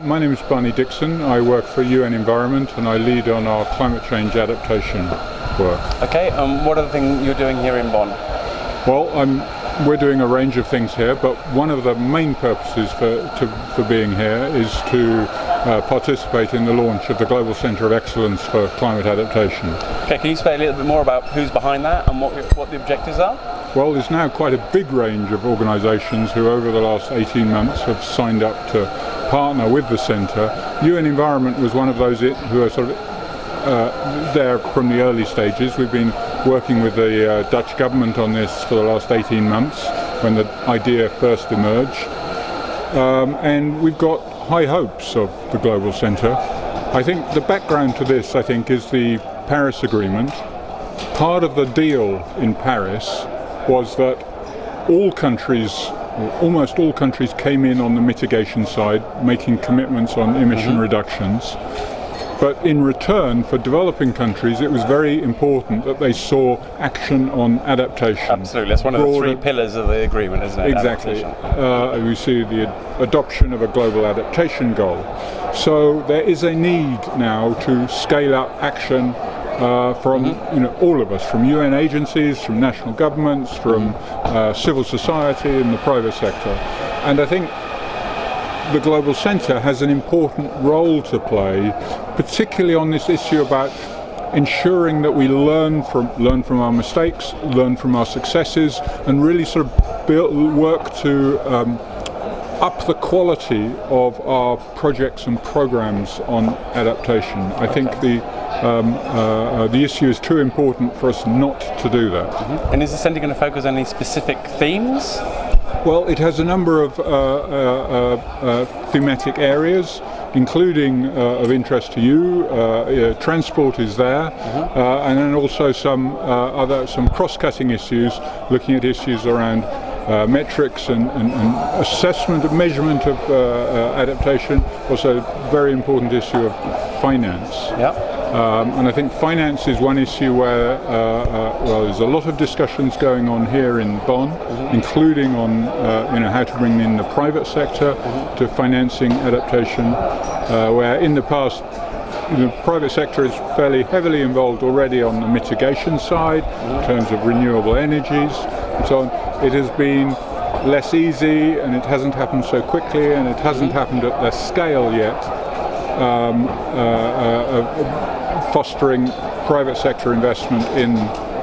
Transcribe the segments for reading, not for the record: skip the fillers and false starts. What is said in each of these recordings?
My name is Barney Dickson. I work for UN Environment and I lead on our climate change adaptation work. Okay, what are the things you're doing here in Bonn? Well, we're doing a range of things here, but one of the main purposes for being here is to participate in the launch of the Global Centre of Excellence for Climate Adaptation. Okay, can you explain a little bit more about who's behind that and what the objectives are? Well, there's now quite a big range of organisations who over the last 18 months have signed up to partner with the centre. UN Environment was one of those who are sort of there from the early stages. We've been working with the Dutch government on this for the last 18 months when the idea first emerged. And we've got high hopes of the Global Centre. I think the background to this, is the Paris Agreement. Part of the deal in Paris was that all countries, or almost all countries, came in on the mitigation side, making commitments on emission reductions. But in return, for developing countries, it was very important that they saw action on adaptation. Absolutely, that's one of the three pillars of the agreement, isn't it? Exactly. We see the adoption of a global adaptation goal. So there is a need now to scale up action from all of us, from UN agencies, from national governments, from civil society and the private sector. And I think the Global Centre has an important role to play, particularly on this issue about ensuring that we learn from our mistakes, learn from our successes, and really sort of work to up the quality of our projects and programs on adaptation. I think the issue is too important for us not to do that. And is the centre going to focus on any specific themes? Well, it has a number of thematic areas, including of interest to you. Transport is there, and then also some cross-cutting issues, looking at issues around metrics and assessment and measurement of adaptation. Also, a very important issue of finance. And I think finance is one issue where there's a lot of discussions going on here in Bonn, including on how to bring in the private sector to financing adaptation, where in the past the private sector is fairly heavily involved already on the mitigation side in terms of renewable energies and so on. It has been less easy and it hasn't happened so quickly and it hasn't happened at the scale yet. Fostering private sector investment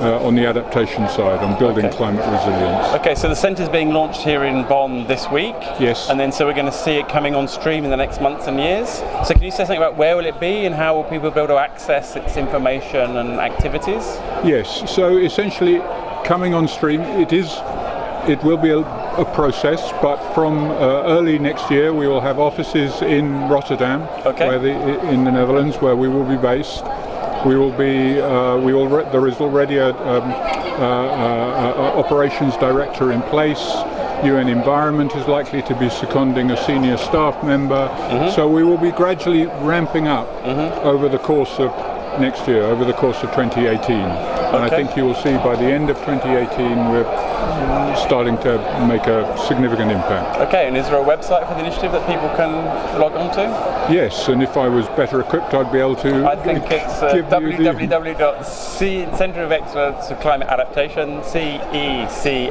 on the adaptation side, on building climate resilience. Okay, so the centre is being launched here in Bonn this week. Yes. And then so we're going to see it coming on stream in the next months and years. So can you say something about where will it be and how will people be able to access its information and activities? Yes, so essentially coming on stream, it will be a process, but from early next year we will have offices in Rotterdam, in the Netherlands, where we will be based. There is already a operations director in place. UN Environment is likely to be seconding a senior staff member. So we will be gradually ramping up over the course of next year, over the course of 2018. And I think you will see by the end of 2018 we're starting to make a significant impact. Okay, and is there a website for the initiative that people can log on to? Yes, and if I was better equipped I'd be able to. I think it's Centre of Excellence for Climate Adaptation, CECA.org,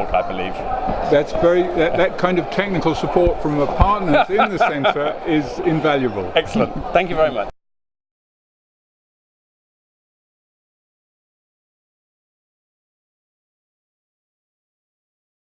I believe. That's that kind of technical support from the partners in the centre is invaluable. Excellent. Thank you very much.